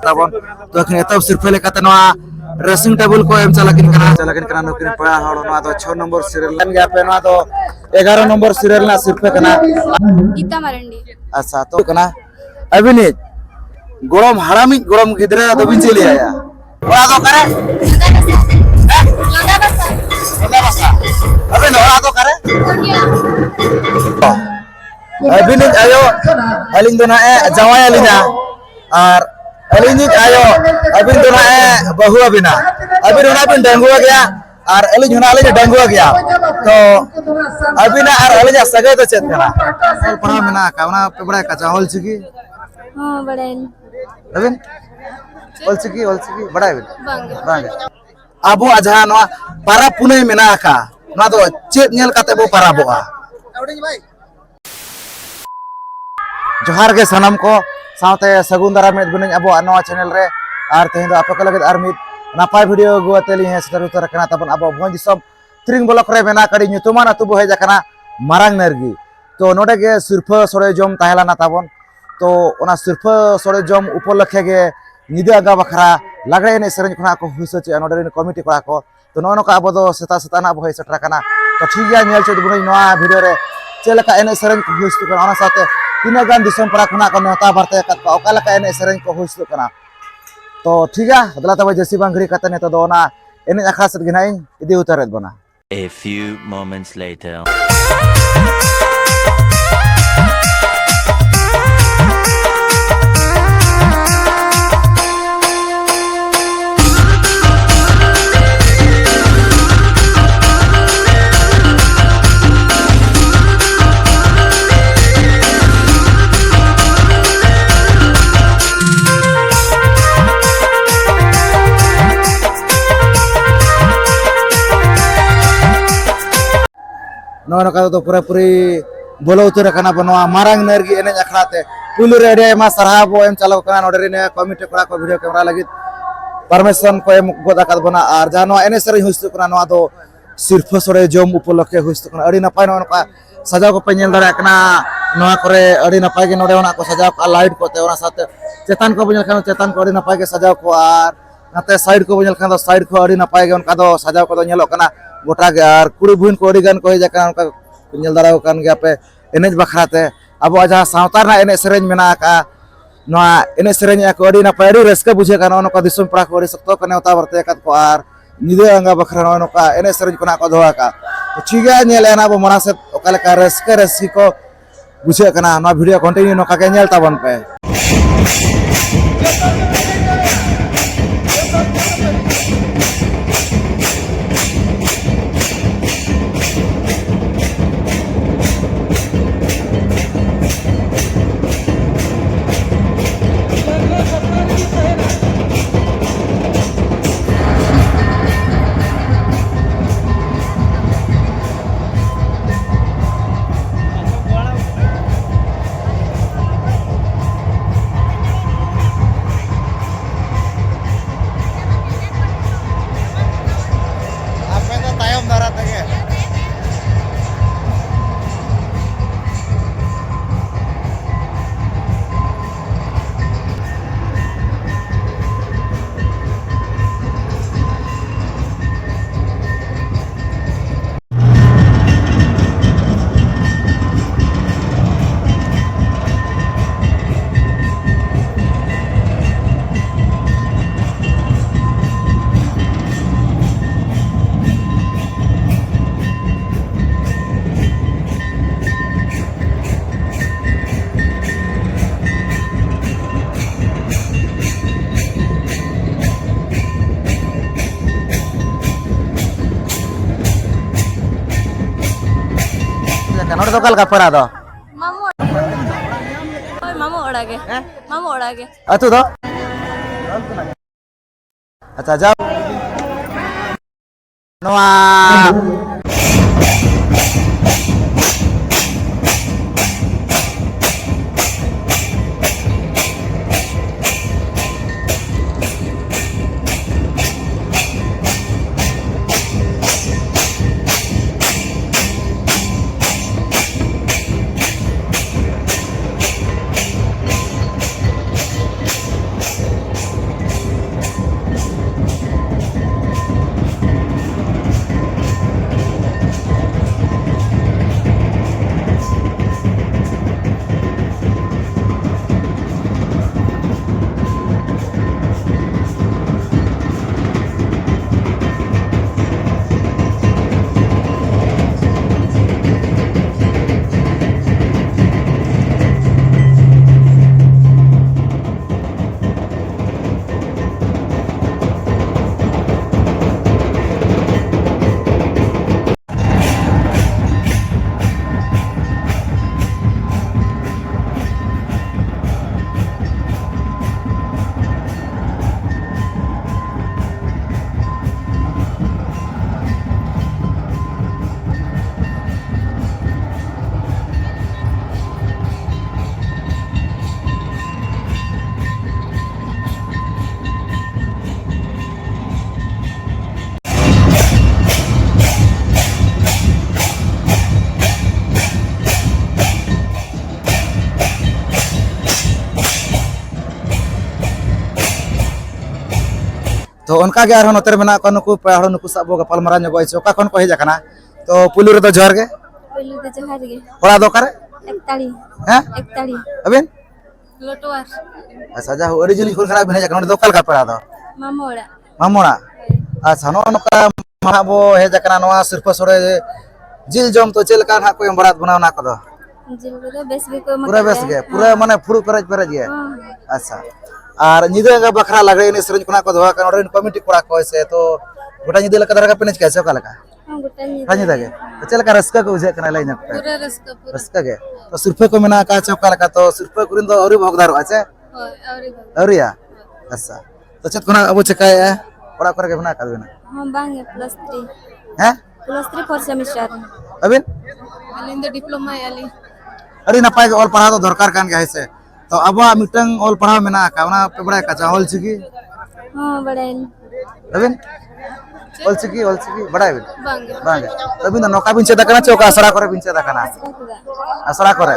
ताबन तो अखिन एतब सिरफे लेकाते नवा dressing table को एम चलाकिन कना नुकिन पड़ा हड़ नवा दो 6 नंबर सीरियल लाइन गया पे नवा दो 11 नंबर सीरियल ना सिरफे कना गीता मारंडी अच्छा तो कना अभिनीत गोरम हारामी गोरम गिदरा दो बिन चली आया ओरा दो करे लंगा बसा अबे नोरा दो करे अभिनीत आयो अलिंग दो ना जवाय अलिना और अलिंग आयो अबिन दो ना बहु अबिना अबिन होना बिन डेंगुआ गया और अलिंग होना अलिंग डेंगुआ गया तो अबिना और अलिंग सगे तो चेत कना और पढ़ा मेना कावना पे बड़ा कचा होल छिकी हां बड़ाइन अबिन होल छिकी बड़ा अबिन बांग अबो आजा नवा पारा पुने मेना का ना तो चेत नेल काते बो पारा बोआ जोहार के सनम को साथे सगुन दारा में बिन अब नवा चैनल रे और तेहन आप को लगे और मिद नापाय वीडियो गुआतेली हे सटर उतर कना तबन अब भोज दिसम त्रिंग ब्लॉक रे मेना कड़ी नुतुमान अतु बो हेज कना मारांग नरगी तो नोडे के सिर्फ सोड़े जम ताहेला ना ताबन तो ओना सिर्फ सोड़े जम उपलक्षे के निदे आगा बखरा लागड़े ने सरन खना को हुसो चे नोडे ने कमिटी करा को तो नो नका अब दो सेता सेता ना बो सटर कना तो ठीक गया नेल चोद बुन नवा वीडियो रे चेलका एने सरन को हुसो कना ओना साथे तीना गान दिसम पड़ा खुना को नेता बरते कत को ओकालका एने सरन को हुसो कना तो ठीक है अदला तब जैसी बांगरी कते ने तो दोना एने अखड़ा सद गिनाई इदी उतरत बना A few moments later. Known का तो पूरा पूरी बोलो उतर कना बनवा मारांग नरगी एने अखड़ाते पुलु रे रे मा सरहा बो एम चलो कना नोडे ने कमिटी करा को वीडियो कैमरा लगी परमिशन को एम गोदा का बना और जानो एने सरी हुस्तु कना नवा दो सिर्फ सोरे जम उपलक्षे हुस्तु कना अड़ी नपाय नोन का सजाव को पेनल दरा कना नवा करे अड़ी नपाय के नोडे ओना को सजाव का लाइट कोते ओना साथे चेतन को बजल खान चेतन को अड़ी नपाय के सजाव को और नाते साइड को बजल खान साइड को अड़ी नपाय के उनका दो सजाव को नेलो कना गोटा के और कुड़ी बुन को अड़ी गान को हे जका उनका नेल दरा कान गया पे एनेज बखराते अब जहाँ सावतार ना एने सेरेंज मेना का नवा एने सेरेंज को अड़ी ना पैरी रस्का बुझे का नोका दिसम पड़ा को अड़ी सकतो कने उता बरते कत को और निदे अंगा बखरा नोका एने सेरेंज को ना को धोआ का तो ठीक है नेल ना बो मना से ओकाले का रस्का रस्सी को बुझे कना नवा वीडियो कंटिन्यू नोका के नेल ताबन पे नोड तो कल का परा दो मामू ओड़ागे अतु दो अच्छा जाओ नवा उनका के आरो नोतर मेना को नुकु पे हड़ो नुकु साबो गपाल मारा ᱧᱚᱜ ᱟᱭ ᱚᱠᱟ ᱠᱷᱚᱱ ᱠᱚ ᱦᱮᱡ ᱟᱠᱟᱱᱟ ᱛᱚ ᱯᱩᱭᱞᱩ ᱨᱮᱫᱚ ᱡᱚᱦᱟᱨ ᱜᱮ पहले तो जहाज गे ᱚᱲᱟᱜ ᱫᱚ ᱚᱠᱟᱨᱮ एकताली ᱦᱮᱸ एकताली ᱟᱵᱤᱱ लोटवार ᱟᱪᱪᱷᱟ ᱡᱟ ᱦᱚ ᱟᱹᱰᱤ ᱡᱤᱞᱤᱧ ᱠᱷᱚᱱ ᱠᱷᱟᱱ ᱵᱤᱱ ᱦᱮᱡ ᱟᱠᱟᱱᱟ ᱚᱸᱰᱮ ᱫᱚ ᱚᱠᱟ ᱞᱮᱠᱟ ᱯᱮᱲᱟ ᱫᱚ मामा ओड़ा ᱢᱟᱢᱚᱲᱟ ᱟᱪᱪᱷᱟ ᱱᱚᱜᱼᱚ ᱱᱚᱝᱠᱟ ᱢᱟᱦᱟ ᱵᱚ ᱦᱮᱡ ᱟᱠᱟᱱᱟ ᱱᱚᱣᱟ ᱥᱤᱨᱯᱟᱹ ᱥᱚᱲᱮ ᱡᱤᱞ ᱡᱚᱢ ᱛᱚ ᱪᱮᱫ ᱞᱮᱠᱟ ᱱᱟᱦᱟᱜ ᱠᱚ ᱮᱢ ᱵᱟᱲᱟᱫ ᱵᱚᱱᱟ ᱚᱱᱟ ᱠᱚᱫᱚ जिल को बेस भी को पूरा बेस गे पूरा माने फुड़ू पेरेज पेरेज गे हां अच्छा और निदे गा बखरा लगे इन सरिन कोना को दोहा का और कमिटी कोड़ा को से तो गोटा निदे लका दरगा पेनेज कैसे का लका हां गुटा नी रानी दागे तो चल का रस्का को उजे कना लाइन पे पूरा रस्का पूरा रस्का गे तो सिर्फे को मेना का चौका लका तो सिर्फे कुरिन दो औरी भोगदार आछे होय औरिया अच्छा तो चत कोना अब चकाय कोड़ा करे के बना का बिना हां बांगे +3 हैं +3 4 सेमेस्टर अबिन अलिंद डिप्लोमा याली अड़ी नपाय ऑल पढ़ा तो दरकार कान के से तो अब मिटंग ऑल पढ़ा मेना का ना पे बड़ा का चावल छिकी हां बड़ाइन अबिन ऑल छिकी बड़ा बिन बांगे बांगे अबिन नौका बिन चेदा कना चौका असरा करे बिन चेदा कना असरा करे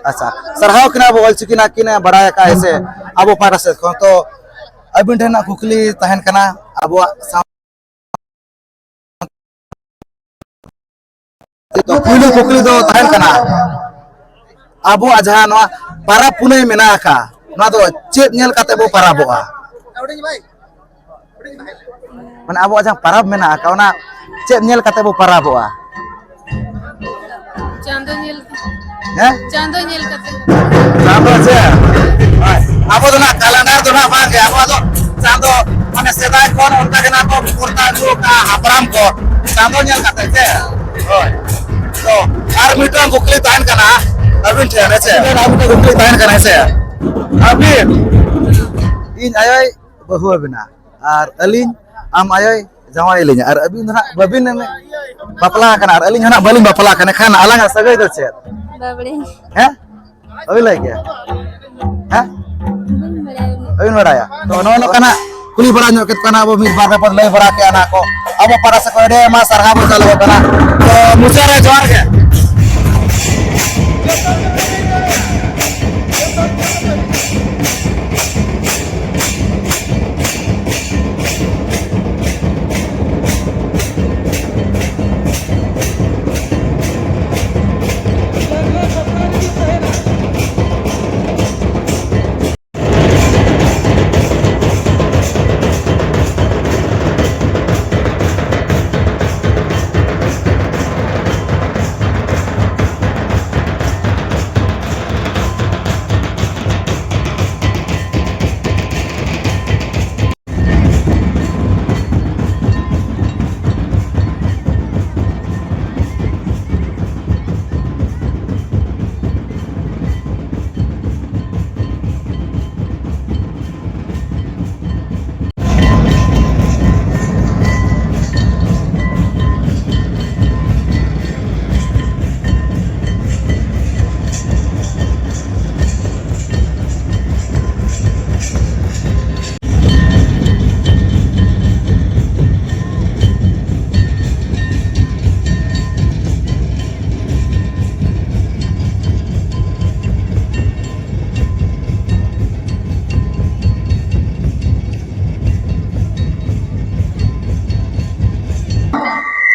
अच्छा सरहाव किना बोल छिकी ना किने बड़ा का ऐसे अब पारा से तो अबिन ठेना कुकली तहन कना अब तो पुइलु कुकली दो तहन कना अबो जहां नवा पारा पुने मेना का ना तो चेत नेल काते बो पाराबोआ माने अबो जहां पाराब मेना का ना चेत नेल काते बो पाराबोआ चांदो नील हैं कते चांदो से अबो तो ना कैलेंडर तो ना बांगे अबो तो चांदो माने सेदाय कोन उनका के ना तो पुरता जो का हापराम को चांदो नेल काते से ओय तो आर मिटन कुकली तहन कना अबिन ठे ने से अब तो कुकली तहन कना से अबिन इन आयोय बहु अबिना और अलिन आम आयोय जवाई लिन और अबिन ना बबिन ने बापला कना और अलिन ना बलिन बापला कना खान अलग सगै दो से बाबड़े हैं ओइ लाइक हैं अबिन बड़ाया तो नो नो कना कुली बड़ा नो केत कना अब मिस बार पर लय बड़ा के आना को अब पारा से कोडे मा सरहा बो चलो कना तो मुसेरे जोर के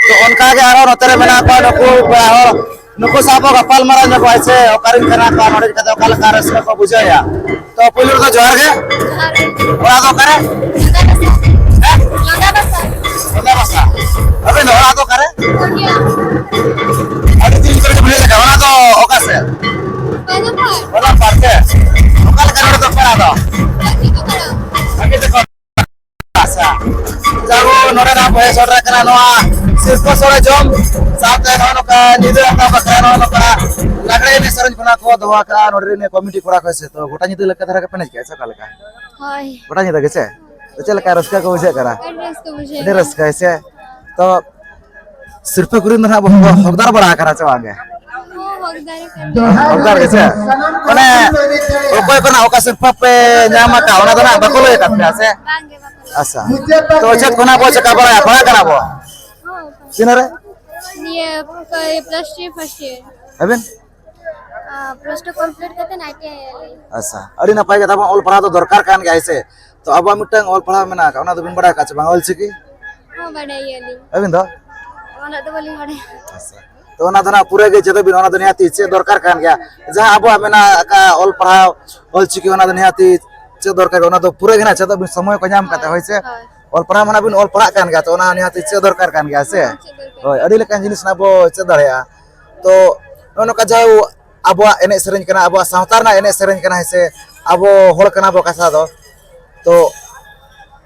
तो उनका के आरो नतरे मेना को नुकु साबो गपाल मारा नको ऐसे ओकारिन कना को नोडे कते ओकाल कारस को बुझाया तो पुलिस तो जोहार के ओरा तो करे लगा बसा अबे ओरा तो करे अरे दिन करे बुले लगा ओरा तो ओका से ओला पार के ओकाल करे तो पड़ा दो आगे देखो आसा जागो नोडे ना पैसा सोडरा कना नोआ सिर्फ सोरे जम साथे नो का निदे का बका नो का लगड़े ने सरज बना को दवा का नोडरे ने कमिटी कोड़ा कैसे तो गोटा निदे लका धरा के पेने कैसे का लका हाय गोटा निदे कैसे तो चल का रस्का को बुझे करा एड्रेस को बुझे दे रस्का कैसे तो सिर्फ कुरिन ना हकदार बड़ा करा चवांगे वो वगदारी कर हकदार कैसे माने ओकोय बना ओका सिर्फ पे न्यामा का ओना दना बकोले का से बांगे अच्छा तो चत कोना बोच का बड़ा करा बो सिनरे ये +3 first year अबिन plus two complete करते नाइट आइए अच्छा अड़ी नपाय कथा बन ऑल पढ़ा तो दरकार कान गया ऐसे तो अब मिटंग ऑल पढ़ा मेना का ओना तो बिन बड़ा काच बांगल छिकी हां बढ़ाइए ली अबिन दो ओना तो बोली बड़े अच्छा तो ओना धना पूरे गे चेतो बिन ओना तो निहाती चे दरकार कान गया जहां अब मेना का ऑल पढ़ा ऑल छिकी ओना तो निहाती चे दरकार ओना तो पूरे गेना चेतो बिन समय को नाम काते होय से ऑल पढ़ा मना बिन ऑल पढ़ा कान गया तो ओना निहाती चे दरकार कान गया से होय अड़ी लेकान जिनिस ना बो चे दड़या तो ओनो का जाऊ अब एने सेरेंज कना अब सावतार ना एने सेरेंज कना से अब होड़ कना बो कसा दो तो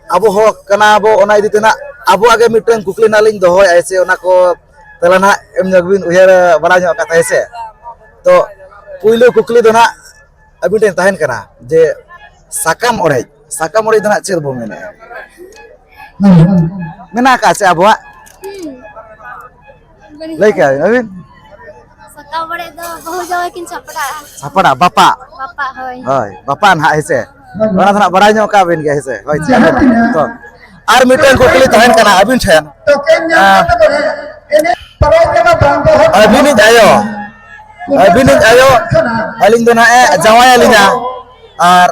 अब हो कना अब ओना इदी तना अब आगे मिटन कुकली नालिंग दो होय ऐसे ओना को तला ना एम जगबिन उयर बड़ा जो कथा ऐसे तो पुइलो कुकली दो ना अबिन टेन ताहेन कना जे साकाम ओड़े दना चेर बो मेने मेना का से अब लई के अबिन सका बड़े दो बहुत जावे किन सापड़ा बापा पापा होय होय बापा ना ऐसे ओना धना बड़ा जो का बिन के ऐसे होय तो आर मिटन कुकली ताहेन कना अबिन ठेन अबिन आयो अलिंग दो ना जवाय अलिंगा और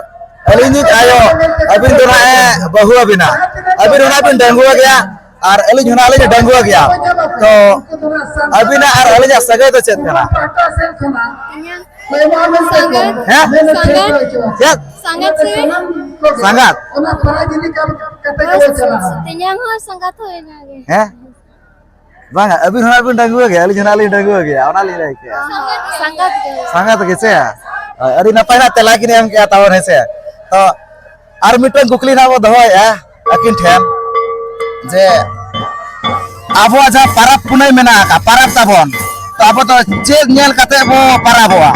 अलिंग आयो अबिन दो ना बहु अबिना अबिन ओना बिन डंगुआ गया और अलिंग होना अलिंग डंगुआ गया तो अबिना और अलिंग सगे तो चेत कना संगत हैं चेत संगत से संगात तिnyang ho संगत होय ना गे हैं बांगा अबिन होना बिन डंगुआ गया अलिंग होना अलिंग डंगुआ गया ओना ली रही के संगत के संगात के से अरे नपाय ना तेला कि हम के तावन है से तो आर मिटन कुकली ना वो दहोया अकिन ठेन जे आबो जा परब पुनई मेना का परब ताबन तो आबो तो चेक नेल कते बो परबवा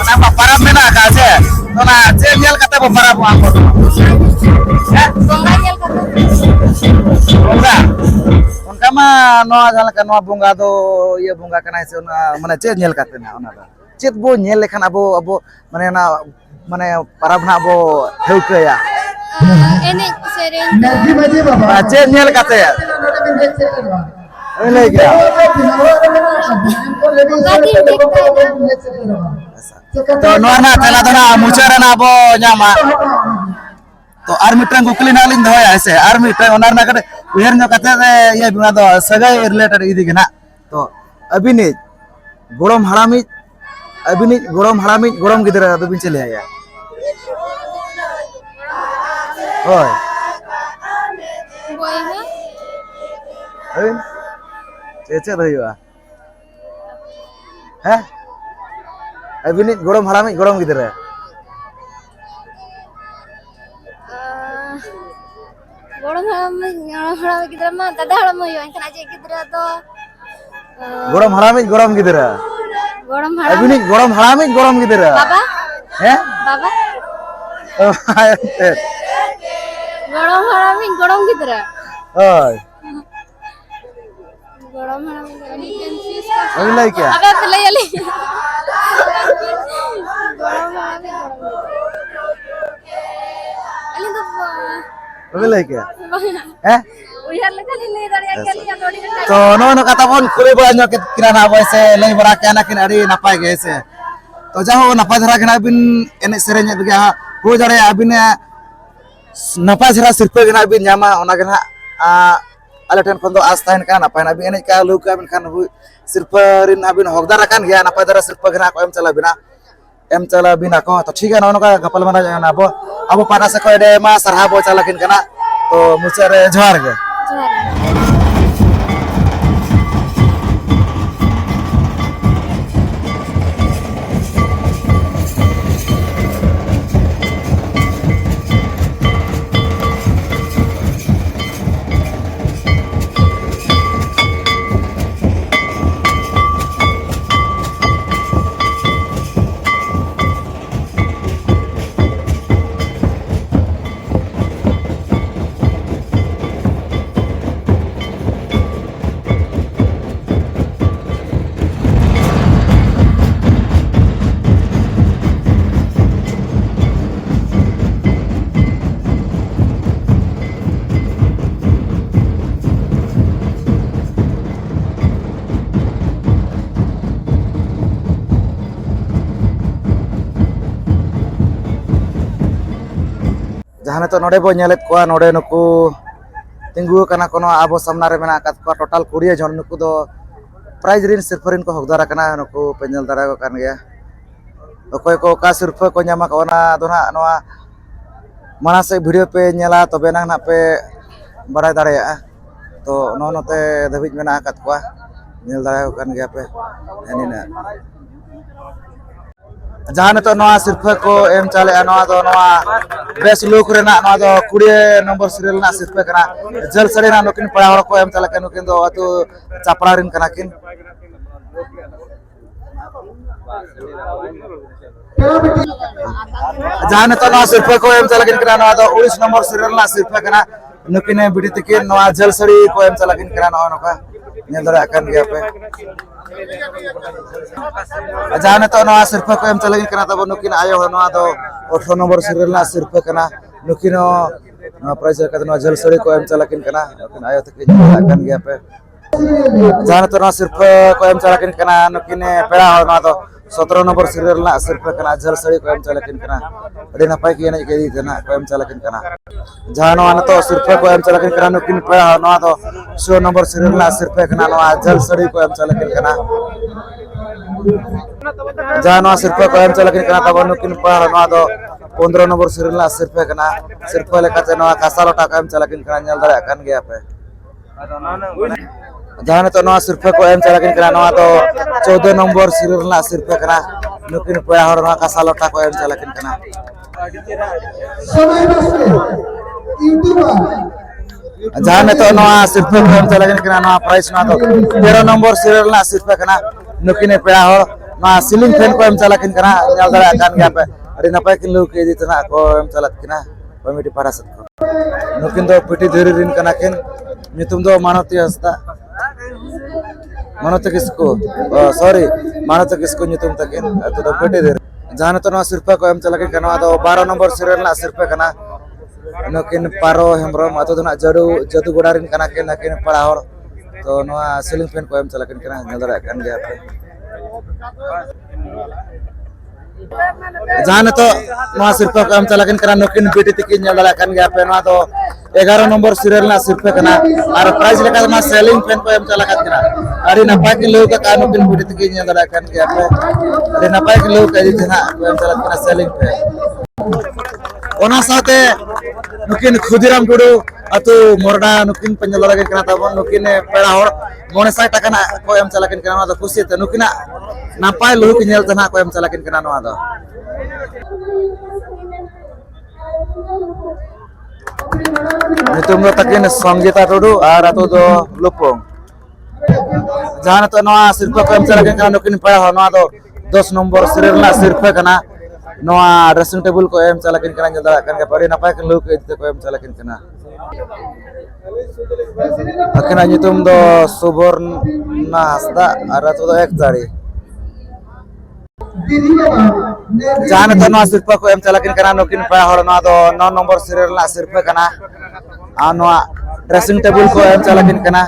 ओना बा परब मेना का से तो ना चेक नेल कते बो परबवा को बोंगा गेल कते बोंगा उनका मा नो जल का नो बोंगा दो ये बोंगा कना से ओना माने चेक नेल कते ना ओना दो चेक बो नेल लेखन आबो माने ना माने परब ना बो हेउकया एने सेरेन चेक नेल कते लई गया तो नो ना तेला दना मुचारा ना बो न्यामा तो आर मिटन कुकली ना लिंग होया ऐसे आर मिटन ओनार ना कटे उहेर नो कते ये बिना दो सगाई रिलेटेड इदी गना तो अबिनी गोड़म हड़ामी गोड़म गिदरा दो बिन चले आया ओय बोय है अबिन चेचे रहिवा हैं अबिनी गोड़म हड़ामी गोड़म गिदरा गोड़म हड़ा गिदरा मा दादा हड़ा मोय एनकन आजे गिदरा तो गोड़म हड़ामी गोड़म गिदरा गोड़म हड़ा अबिनी गोड़म हड़ामी गोड़म गिदरा बाबा हैं बाबा ओय गोड़म हड़ा में गोड़म गिदरा ओय गोड़म हड़ा में कंफ्यूज कर अभी लाई क्या अबे ले ले गोड़म हड़ा में गोड़म अली तो अभी लाई क्या हैं उयार लेखा ले दरिया के लिए थोड़ी तो नो नो कथा बन कुली बड़ा नो किना ना वैसे लई बड़ा क्या ना किन अड़ी नपाय गे से तो जाहो नपाय धरा गना बिन एने सेरेंज गया हो जरे अबिन नपाय धरा सिरपे गना बिन न्यामा ओना गना आले ठन खन दो आस ताहन का नपाय ना बिन एने का लुक का बिन खान सिरपे रिन अबिन हकदार कान गया नपाय धरा सिरपे गना को एम चला बिना को तो ठीक है नो का गपल माना जाना अब पाना से को दे मा सरहा बो चला किन कना तो मुचरे जोहार गे जहाँ तो नोडे बो नेलेत कोआ नोडे नुकु तिंगु कना कोनो आबो सामना रे मेना कात को टोटल 20 जन नुकु दो प्राइज रिन सिरफरिन को हकदार कना नुकु पेनल दारा को कान गया ओकोय को का सिरफ को ᱧᱟᱢᱟ ᱚᱱᱟ ᱫᱚ ᱱᱟᱜ ᱱᱚᱣᱟ ᱢᱟᱲᱟᱝ ᱥᱮᱫ ᱵᱷᱤᱰᱤᱭᱳ ᱯᱮ ᱧᱮᱞᱟ ᱛᱚᱵᱮ ᱱᱟᱜ ᱯᱮ ᱵᱟᱲᱟᱭ ᱫᱟᱲᱮᱭᱟᱜᱼᱟ ᱛᱚ ᱱᱚᱛᱮ ᱫᱷᱟᱹᱵᱤᱡ ᱢᱮᱱᱟᱜ ᱟᱠᱟᱫ ᱠᱚᱣᱟ ᱧᱮᱞ ᱫᱟᱲᱮᱭᱟᱠᱚ ᱠᱟᱱ ᱜᱮᱭᱟ ᱯᱮ ᱮᱱᱤᱱᱟ जहाँ नितो नवा सिरफा को एम चाले नवा दो नवा बेस लुक रेना नवा दो 20 नंबर सीरियल ना सिरफा कना जल सड़ी ना नुकिन पड़ा हर को एम चाले के नुकिन दो अतु चापड़ा रिन कना किन जहाँ नितो नवा सिरफा को एम चाले किन कना नवा दो 19 नंबर सीरियल ना सिरफा कना नुकिन बिडी तकिन नवा जल सड़ी को एम चाले किन कना नवा नका ñel dara akan gaya pe jahane to no sirfa ko em chalagin kana to nukin ayo no do 18 nomor serial na sirfa kana nukino no prize ka no jal sari ko em chalagin kana nukin ayo to akan gaya pe jahane to no sirfa ko em chalagin kana nukin pera no do 17 nomor serial na sirfa kana jal sari ko em chalagin kana adi napai ki ene ke di kana ko em chalagin kana jahano an to sirfa ko em chalagin kana nukin pera no do 16 nomor serial na sirfa kana no jal sari ko em chalagin kana jahano sirfa ko em chalagin kana to nukin pera no do 15 nomor serial na sirfa kana sirfa lekate no kasalo ta em chalagin kana nyal dara akan gaya pe जहाँ तो नवा सिरफा को M चलाकिन कना नवा तो 14 number serial ना सिरफा कना नुकिन पया हर ना कासा लोटा को एम चलाकिन कना जहाँ तो नवा सिरफा को एम चलाकिन कना नवा प्राइस ना तो 13 नंबर सीरियल ना सिरफा कना नुकिन पया हर ना सीलिंग फैन को एम चलाकिन कना ᱧᱮᱞ ᱫᱟᱲᱮ ᱟᱠᱟᱱ ᱜᱮᱭᱟ ᱯᱮ ᱟᱹᱰᱤ ᱱᱟᱯᱟᱭ ᱠᱤᱱ ᱞᱩᱠ ᱤᱫᱤ ᱛᱮᱱᱟ ᱠᱚ ᱮᱢ ᱪᱟᱞᱟᱜ ᱠᱤᱱᱟ ᱠᱚᱢᱤᱴᱤ ᱯᱟᱨᱟ ᱥᱮᱫ ᱠᱚ नुकिन दो पिटी धीरे रिन कना किन नितुम दो मानवती हस्ता मानवती किसको सॉरी मानवती किसको नितुम तकिन तो दो पिटी धीरे जहाँ तो ना सिरफा को एम चलाकिन कना दो 12 नंबर सीरियल ना सिरफा कना नुकिन पारो हेमरम अतो दो ना जदू गोड़ा रिन कना किन नकिन पड़ा हर तो नवा सीलिंग फैन को एम चलाकिन कना ᱧᱮᱞ ᱫᱟᱲᱮ ᱟᱠᱟᱱ ᱜᱮᱭᱟ ᱯᱮ जहाँ तो नवा सिरफा को एम चलाकिन कना नुकिन बिटी तकिन ᱧᱮल ᱫᱟᱲᱮ ᱟᱠᱟᱱ ᱜᱮᱭᱟ ᱯᱮ नवा तो 11 नंबर सीरियल ना सिरफा कना और प्राइस लेका ना सेलिंग फैन को एम चलाकत कना अरे नपाय के लोग का नुकिन बिटी तकिन ᱧᱮल ᱫᱟᱲᱮ ᱟᱠᱟᱱ ᱜᱮᱭᱟ ᱯᱮ अरे नपाय के लोग का दी ना को एम चलाकत कना सेलिंग फैन ओना साथे नुकिन खुदिराम टुडू अतु मोरडा नुकिन पंजल लगे कना तबन नुकिन पेड़ा हर 900 टाका ना को एम चलाकिन कना तो खुशी ते नुकिना नापाय लोग ᱧᱮᱞ तना को एम चलाकिन कना नवा दो नितुम दो तकिन संगीता टुडू और अतु दो लुपोंग जहाँ तो नवा सिरफा को एम चलाकिन कना नुकिन पेड़ा हर नवा दो 10 नंबर सीरियल ना सिरफा कना नवा ड्रेसिंग टेबल को एम चलाकिन कना ᱧᱮᱞ ᱫᱟᱲᱮ ᱠᱟᱱ ᱜᱮᱭᱟ ᱯᱟᱨᱤ ᱱᱟᱯᱟᱭ ᱠᱤᱱ ᱞᱩᱠ ᱤᱫᱤ ᱛᱮ ᱠᱚ ᱮᱢ ᱪᱟᱞᱟकिन ᱠᱟᱱᱟ ᱟᱹᱠᱤᱱᱟᱜ ᱧᱩᱛᱩᱢ ᱫᱚ ᱥᱩᱵᱚᱨᱱᱟ ᱦᱟᱸᱥᱫᱟ ᱟᱨ ᱟᱛᱳ ᱫᱚ ᱮᱠᱛᱟᱲᱤ जहाँ तो नवा सिरफा को एम चलाकिन कना नुकिन पया हर नवा दो 9 नंबर सीरियल ना सिरफा कना आ नवा ड्रेसिंग टेबल को एम चलाकिन कना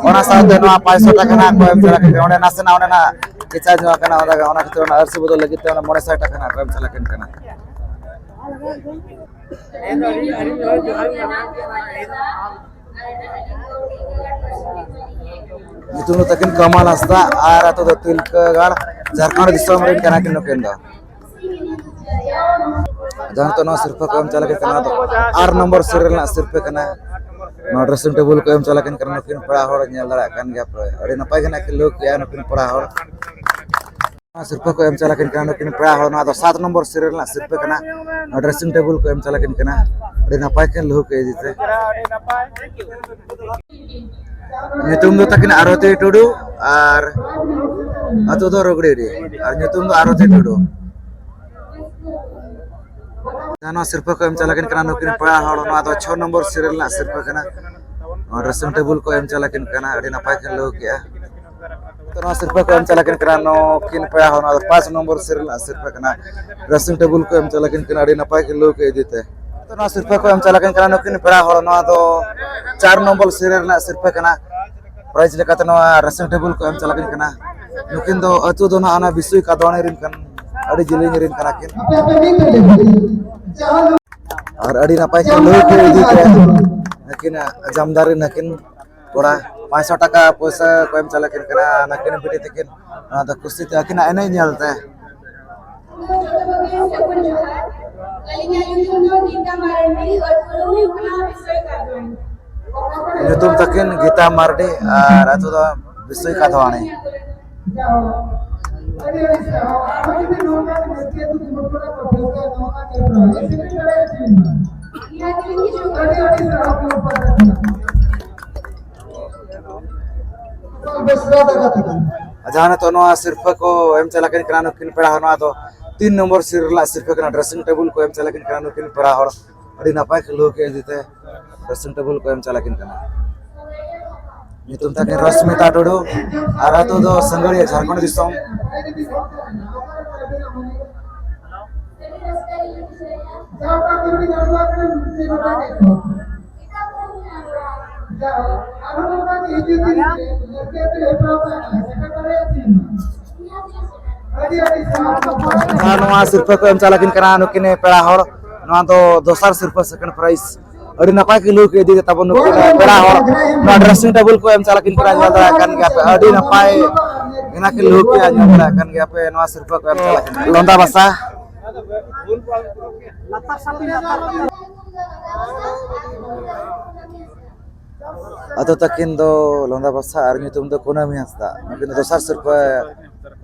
ओना साथे नवा 500 टाका ना को एम चलाकिन कना ओने नासे ना ओने ना किचा जो कना ओना खते ओना अर्सी बदल लगित ओना 900 टाका ना को एम चलाकिन कना नितुम तकिन कमाल हस्ता और अतो दो तिलकगढ़ झारखंड दिसम रेन कना किन नुकिन दो जहाँ तो नवा सिरफा को एम चलाकिन कना तो 8 नंबर सीरियल ना सिरफा कना नवा ड्रेसिंग टेबल को एम चलाकिन कना नुकिन पड़ा हर ᱧᱮᱞ ᱫᱟᱲᱮ ᱟᱠᱟᱱ ᱜᱮᱭᱟ ᱯᱮ ᱟᱹᱰᱤ ᱱᱟᱯᱟᱭ ᱜᱮ ᱱᱟᱠᱤᱱ ᱞᱩᱠ ᱭᱟ नुकिन पड़ा हर सिरफा को एम चलाकिन कना नुकिन पड़ा हर नवा दो 7 नंबर सीरियल ना सिरफा कना नवा ड्रेसिंग टेबल को एम चलाकिन कना अड़ी नपाय किन लुक इदी ते नितुम दो तकिन आरती टुडू और अतो दो रगड़ी और नितुम दो आरती टुडू जानो सिरफा को एम चलाकिन कना नुकिन पड़ा हर नवा दो 6 नंबर सीरियल ना सिरफा कना और ड्रेसिंग टेबल को एम चलाकिन कना अड़ी नपाय किन लुक या तो नवा सिरफा को एम चलाकिन कना नुकिन पड़ा हर नवा 5 नंबर सीरियल ना सिरफा कना ड्रेसिंग टेबल को एम चलाकिन कना अड़ी नपाय किन लुक इदी ते तो नवा सिरफा को एम चलाकिन कना नुकिन पड़ा हर नवा दो 4 नंबर सीरियल ना सिरफा कना प्राइस लेकाते नवा ड्रेसिंग टेबल को एम चलाकिन कना नुकिन दो अतु दो ना ana बिसुई का दोने रिन कन अड़ी जिलिंग रिन कना किन और अड़ी नपाय के लोग के इदी के नकिन जमदारी नकिन कोड़ा 500 टाका पैसा को एम चला किन कना नकिन बिटी तकिन द कुस्ती तकिन एने ñalते nyutum takin Gita Mardi ar atu do Bisoi Kadhwani जहाँ तो नवा सिर्फ को एम चला किन कना किन पड़ा होना तो 3 नंबर सिरला सिर्फ कना ड्रेसिंग टेबल को एम चला किन कना किन पड़ा हो अड़ी नपाय के लोग के दिते ड्रेसिंग टेबल को एम चला किन कना नितुम तक रश्मिता टुडू और आतो दो संगड़िया झारखंड दिसोम नवा सिर्फ को एम चला किन कना नुकिन पेड़ा हर नवा तो दोसर सिर्फ सेकंड प्राइस अड़ी नपाय के लोग इदी तब नुकिन पेड़ा हर नवा ड्रेसिंग टेबल को एम चला किन कना जल दरा कन गया पे अड़ी नपाय इना के लोग के जल दरा कन गया पे नवा सिर्फ को एम चला किन लोंदा बसा अतो तकिन दो लोंदा बसा और तुम दो कोना में हंसता नुकिन दोसर सिर्फ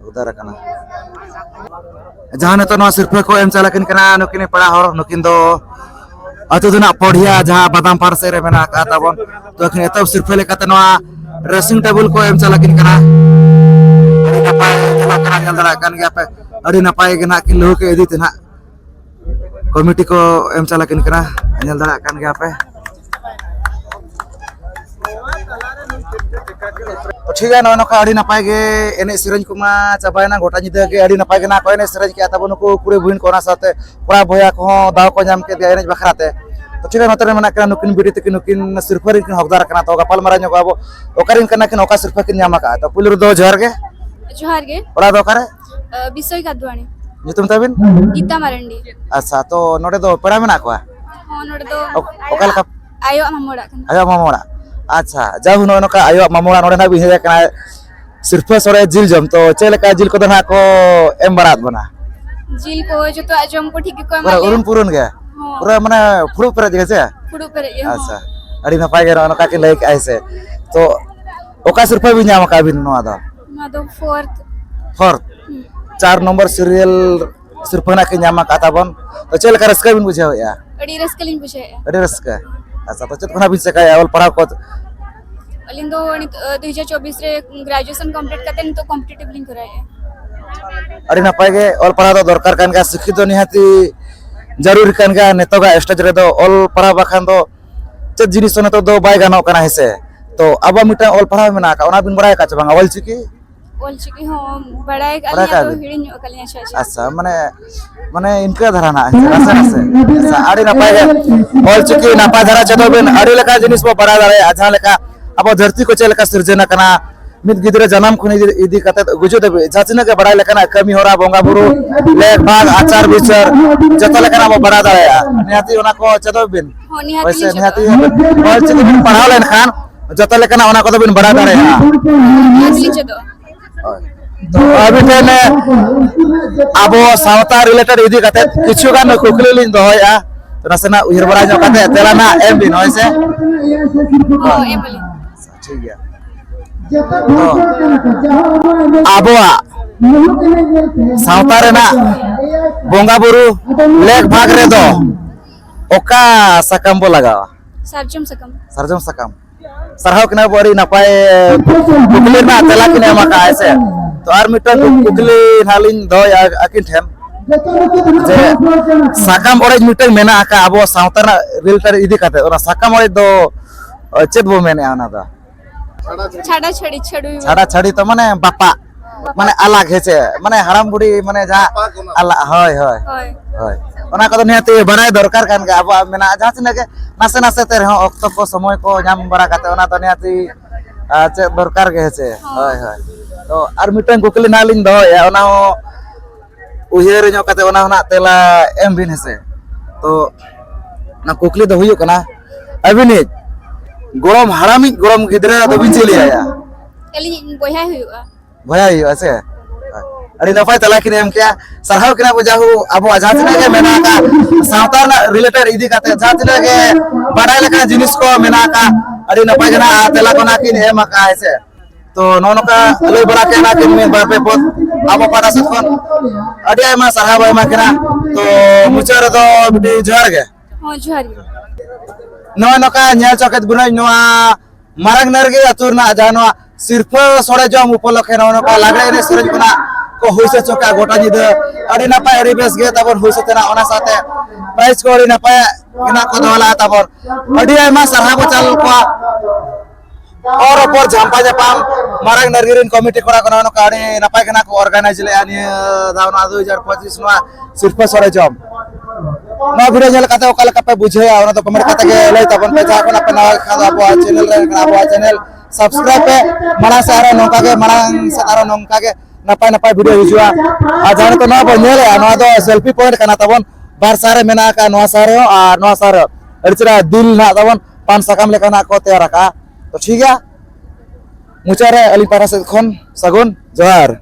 उधर कना जहाँ तो नवा सिर्फ को एम चला किन कना नुकिन पड़ा हर नुकिन दो अतो दुना पढ़िया जहाँ बादाम पार से रे मेना का तबन तो अखन एतो सिर्फ लेकाते नवा ड्रेसिंग टेबल को एम चला किन कना अड़ी नपाय चला कना जल दरा कन गया पे अड़ी नपाय के ना कि लोग के इदी तना कमिटी को एम चला किन कना जल दरा कन गया पे तो ठीक है नौका अड़ी नपाय के एने सिरंज कुमा चाबायना गोटा निदा के अड़ी नपाय के ना को एने सिरंज के तब नुकु कुरे बुइन कोना साथे कोड़ा भया को दाव को जाम के एने बखराते तो ठीक है नतरे मना के नुकिन बिडी तक नुकिन सिरफर किन हकदार कना तो गपाल मारा नको अब ओकरिन कना कि ओका सिरफर किन जामा का तो पुलुर दो जोहर के ओड़ा दो करे बिसोई कादवानी नितुम तबिन गीता मारंडी अच्छा तो नोडे दो पेड़ा मेना को हां नोडे दो ओकल का आयो मामोड़ा कन आयो मामोड़ा अच्छा जाहु नोका आयो मामोड़ा नोडे ना बिहे कना सिर्फ सोरे जिल जम तो चेलका जिल को दना को एम बरात बना जिल को जो तो आजम को ठीक को पूरा उरुन पुरुन के पूरा माने फुडु पर जगह से फुडु पर अच्छा अड़ी नपाय के नोका के लाइक ऐसे तो ओका सिर्फ भी नाम का बिन नो आदा दो फोर्थ 4 नंबर सीरियल सिर्फ ना के नाम का ताबन तो चेलका रस्का बिन बुझे या अड़ी रस्कलिन बुझे अड़ी रस्का अच्छा तो चत खना बिन से का अवल पढ़ा को अलिन दो 2024 रे ग्रेजुएशन कंप्लीट करते तो कॉम्पिटिटिव लिंक कराए अड़ी नपाय के अल पढ़ा तो दरकार कान का शिक्षित तो निहाती जरूरी कान का नेतो का स्टेज रे दो अल पढ़ा बखान दो चत जिनिस ने तो बाय गानो कना हेसे तो अब मिटा अल पढ़ा मेना का ओना बिन बड़ाय का चबंग अवल चिकी हो बड़ाई का तो हिडिन कलिया अच्छा माने इनका धराना है अच्छा आड़ी नपाय अल चिकी नपाय धरा चतो बिन आड़ी लेका जिनिस बो बड़ा दारे आजा लेका अब धरती को चेलका सिरजना कना मित गिदरे जन्म खुनी इदी कते गुजो देबे जाचना के बड़ा लेकना कमी होरा बोंगा बुरु लेख भाग आचार विचार जतो लेकना बो बड़ा दारे निहाती ओना को चतो बिन वैसे निहाती अल चिकी बिन पढ़ा लेन खान जतो लेकना ओना को बिन बड़ा दारे तो अभी तेने अब सावता रिलेटेड इदी कते किछु गान कुकली लिन दोया तो नसेना उहिर बड़ा जो कते तेलाना एम बिन होइसे ओ एम बोली ठीक है आबोआ सावता रेना बोंगा बुरु लेख भाग रे दो ओका सकम बो लगावा सरजम सकम सरहाव कना बड़ी नपाय कुकली ना तेला किने मका ऐसे तो आर मिटन कुकली नालिन दो अकिन ठेम जे साकाम ओरेज मिटन मेना का आबो सावता ना रिलेटेड इदी कते ओना साकाम ओरेज दो चेत बो मेने आना दा छाड़ा छड़ी तो माने बापा माने अलग हेचे माने हराम बुढ़ी माने जा अलग होय होय होय ओना को निहते बड़ाय दरकार कान के अब मेना जहां से के नासे नासे ते रहो अक्तो को समय को नाम बड़ा काते ओना तो निहते चे दरकार के हेचे होय होय तो आर मिटन कुकली नालिन दो या ओना उहेर नो काते ओना ना तेला एम बिन हेसे तो ना कुकली दो हुई कना अबिनी गोरम हरामी गोरम गिदरा दो बिन चली आया अली बोया हुआ भया ही ऐसे अरे नफाय तला किने हम क्या सरहाव किना बुझाहु अब आजाद ने मेना का सावता ना रिलेटेड इदी काते जात ने बड़ा लेका जिनिस को मेना का अरे नफाय जना तला को ना किन एम का ऐसे तो नोनो का लई बड़ा के ना किन में बार पे बहुत अब पाड़ा से कोन अरे एमा सरहाव एमा किना तो मुचर दो बिटी जहर गे हां जोहार नो नो का न्याल चौकत गुना नो मारंग नरगे अतुरना जानो सिर्फ सोड़े जम उपलक्षे नो का लागरे ने सरज गुना को होइसे चोका गोटा निद अड़ी नापाय अड़ी बेस गे तबर होइसे तना ओना साथे प्राइस को अड़ी नापाय किना को दोला तबर अड़ी आयमा सरहा को चाल को और ऊपर झांपा जापाम मारंग नरगिरिन कमिटी कोड़ा कोना का अड़ी नापाय किना को ऑर्गेनाइज ले आनी दावना 2025 नो सिर्फ सोड़े जम ना वीडियो नेल काते ओकल का बुझे और तो कमेंट काते के लई तबन पे जा कोना पे ना खादा बो चैनल रे बो चैनल सब्सक्राइब पे मना सारा नोका के मना सारा नोका के नपाय नपाय वीडियो हिजुआ आ जाने तो ना बनेले ना दो सेल्फी पॉइंट कना तबन बार सारे मेना का नवा सारे और नवा सारे अड़चरा दिल ना तबन पान सकाम लेका ना को तैयार का तो ठीक है मुचारे अली पारा से खन सगुन जोहार